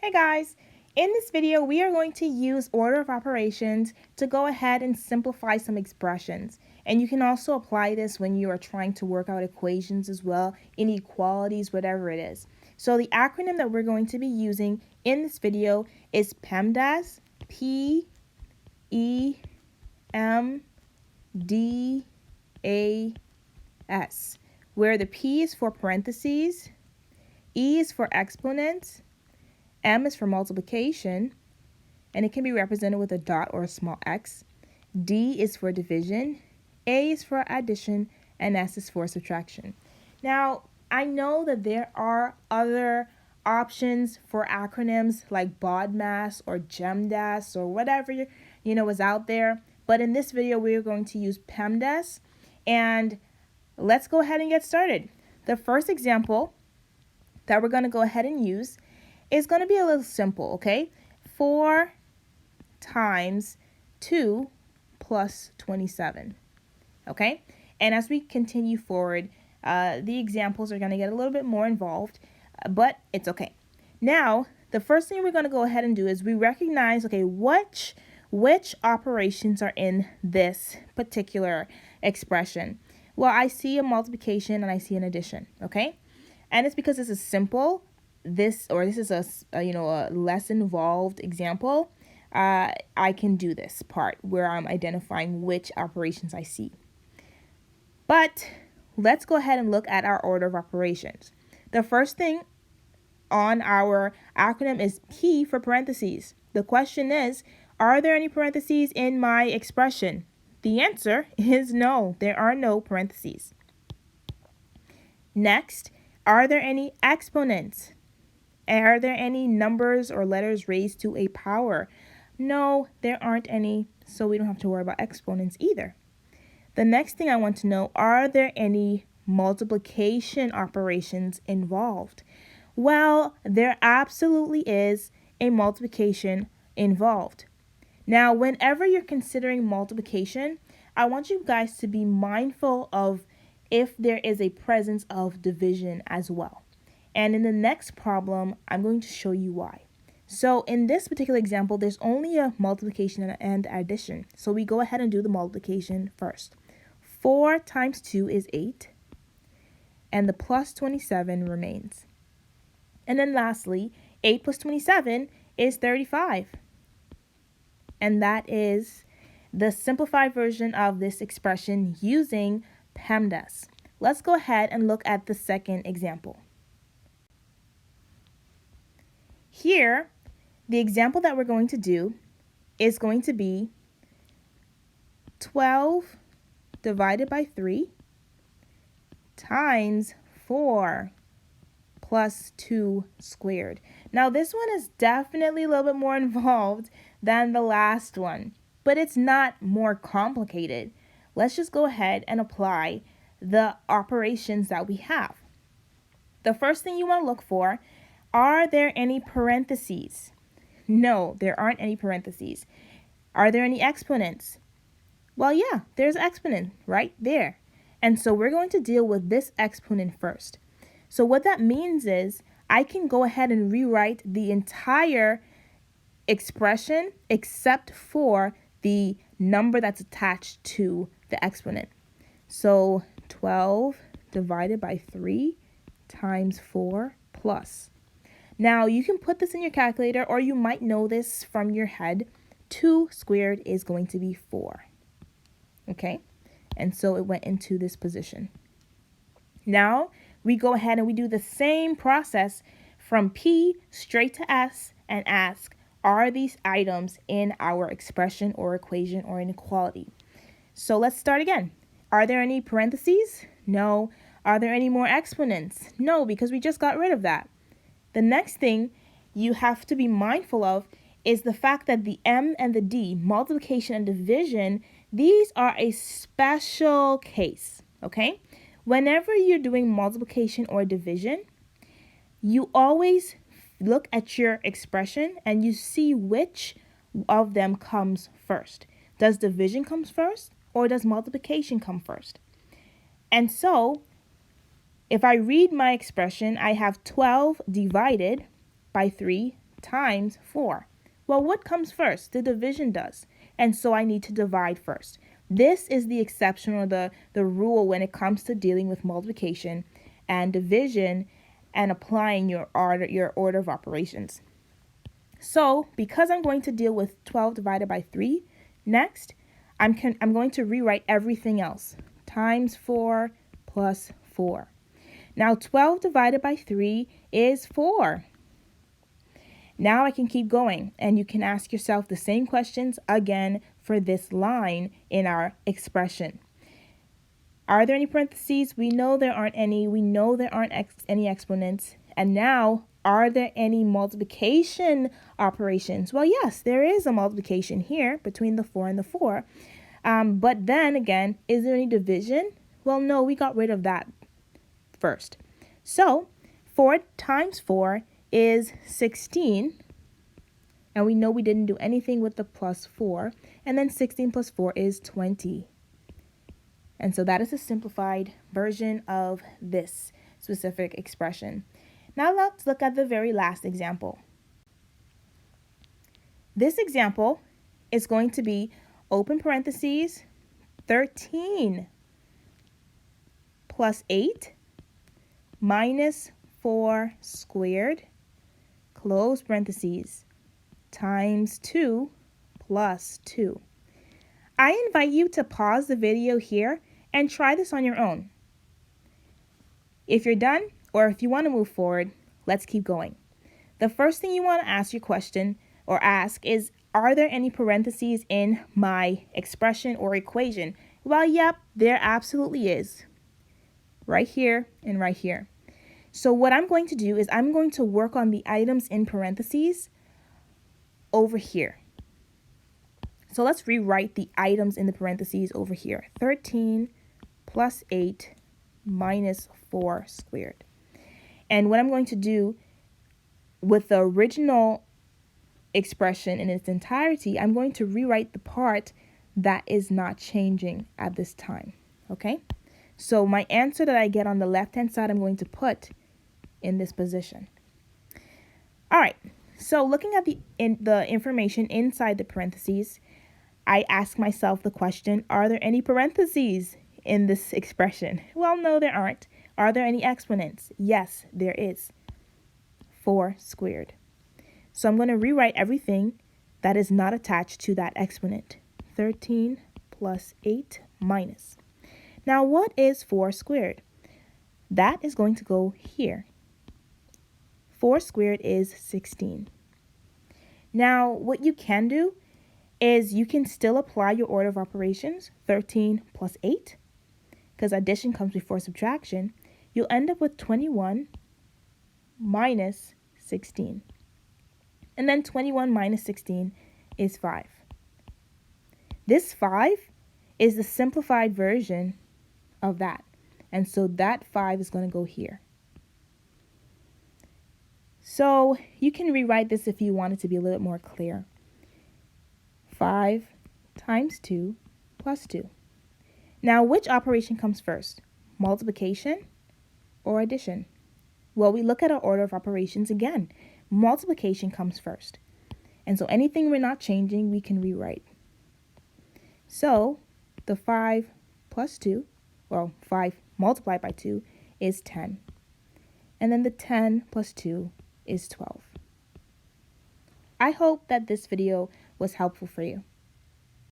Hey guys, in this video we are going to use order of operations to go ahead and simplify some expressions. And you can also apply this when you are trying to work out equations as well, inequalities, whatever it is. So the acronym that we're going to be using in this video is Pemdas, P-E-M-D-A-S, where the P is for parentheses, E is for exponents, M is for multiplication, and it can be represented with a dot or a small x. D is for division, A is for addition, and S is for subtraction. Now, I know that there are other options for acronyms like BODMAS or GEMDAS or whatever is out there, but in this video we are going to use Pemdas, and let's go ahead and get started. The first example that we're going to go ahead and use is going to be a little simple, okay? 4 times 2 plus 27, okay? And as we continue forward, the examples are going to get a little bit more involved, but it's okay. Now, the first thing we're going to go ahead and do is we recognize, okay, which operations are in this particular expression. Well, I see a multiplication and I see an addition, okay? And it's because this is simple. This is a less involved example. I can do this part where I'm identifying which operations I see. But let's go ahead and look at our order of operations. The first thing on our acronym is P for parentheses. The question is, are there any parentheses in my expression? The answer is no, there are no parentheses. Next, are there any exponents? Are there any numbers or letters raised to a power? No, there aren't any, so we don't have to worry about exponents either. The next thing I want to know, are there any multiplication operations involved? Well, there absolutely is a multiplication involved. Now, whenever you're considering multiplication, I want you guys to be mindful of if there is a presence of division as well. And in the next problem, I'm going to show you why. So in this particular example, there's only a multiplication and addition. So we go ahead and do the multiplication first. 4 times 2 is 8, and the plus 27 remains. And then lastly, 8 plus 27 is 35. And that is the simplified version of this expression using Pemdas. Let's go ahead and look at the second example. Here, the example that we're going to do is going to be 12 divided by 3 times 4 plus 2 squared. Now, this one is definitely a little bit more involved than the last one, but it's not more complicated. Let's just go ahead and apply the operations that we have. The first thing you want to look for, are there any parentheses? No, there aren't any parentheses. Are there any exponents? Well, yeah, there's an exponent right there. And so we're going to deal with this exponent first. So what that means is I can go ahead and rewrite the entire expression except for the number that's attached to the exponent. So 12 divided by 3 times 4 plus. Now, you can put this in your calculator, or you might know this from your head. 2 squared is going to be 4. Okay? And so it went into this position. Now, we go ahead and we do the same process from P straight to S and ask, are these items in our expression or equation or inequality? So let's start again. Are there any parentheses? No. Are there any more exponents? No, because we just got rid of that. The next thing you have to be mindful of is the fact that the M and the D, multiplication and division, these are a special case, okay? Whenever you're doing multiplication or division, you always look at your expression and you see which of them comes first. Does division come first or does multiplication come first? And so, if I read my expression, I have 12 divided by 3 times 4. Well, what comes first? The division does. And so I need to divide first. This is the exception, or the rule when it comes to dealing with multiplication and division and applying your order of operations. So because I'm going to deal with 12 divided by 3 next, I'm going to rewrite everything else. Times 4 plus 4. Now 12 divided by 3 is 4. Now I can keep going, and you can ask yourself the same questions again for this line in our expression. Are there any parentheses? We know there aren't any. We know there aren't any exponents. And now, are there any multiplication operations? Well, yes, there is a multiplication here between the 4 and the 4. But then again, is there any division? Well, no, we got rid of that first. So 4 times 4 is 16. And we know we didn't do anything with the plus 4. And then 16 plus 4 is 20. And so that is a simplified version of this specific expression. Now let's look at the very last example. This example is going to be open parentheses 13 plus 8 minus 4 squared, close parentheses, times 2 plus 2. I invite you to pause the video here and try this on your own. If you're done, or if you want to move forward, let's keep going. The first thing you want to ask is, are there any parentheses in my expression or equation? Well, yep, there absolutely is. Right here and right here. So what I'm going to do is I'm going to work on the items in parentheses over here. So let's rewrite the items in the parentheses over here. 13 plus 8 minus 4 squared. And what I'm going to do with the original expression in its entirety, I'm going to rewrite the part that is not changing at this time. Okay? So my answer that I get on the left-hand side, I'm going to put in this position. All right. So looking at the information inside the parentheses, I ask myself the question, are there any parentheses in this expression? Well, no, there aren't. Are there any exponents? Yes, there is. 4 squared. So I'm going to rewrite everything that is not attached to that exponent. 13 plus 8 minus. Now, what is 4 squared? That is going to go here. 4 squared is 16. Now, what you can do is you can still apply your order of operations, 13 plus 8, because addition comes before subtraction. You'll end up with 21 minus 16. And then 21 minus 16 is 5. This 5 is the simplified version of that. And so that 5 is going to go here. So you can rewrite this if you want it to be a little bit more clear. 5 times 2 plus 2. Now, which operation comes first? Multiplication or addition? Well, we look at our order of operations again. Multiplication comes first. And so anything we're not changing, we can rewrite. So the 5 plus 2, well, 5 multiplied by 2 is 10. And then the 10 plus 2 is 12. I hope that this video was helpful for you.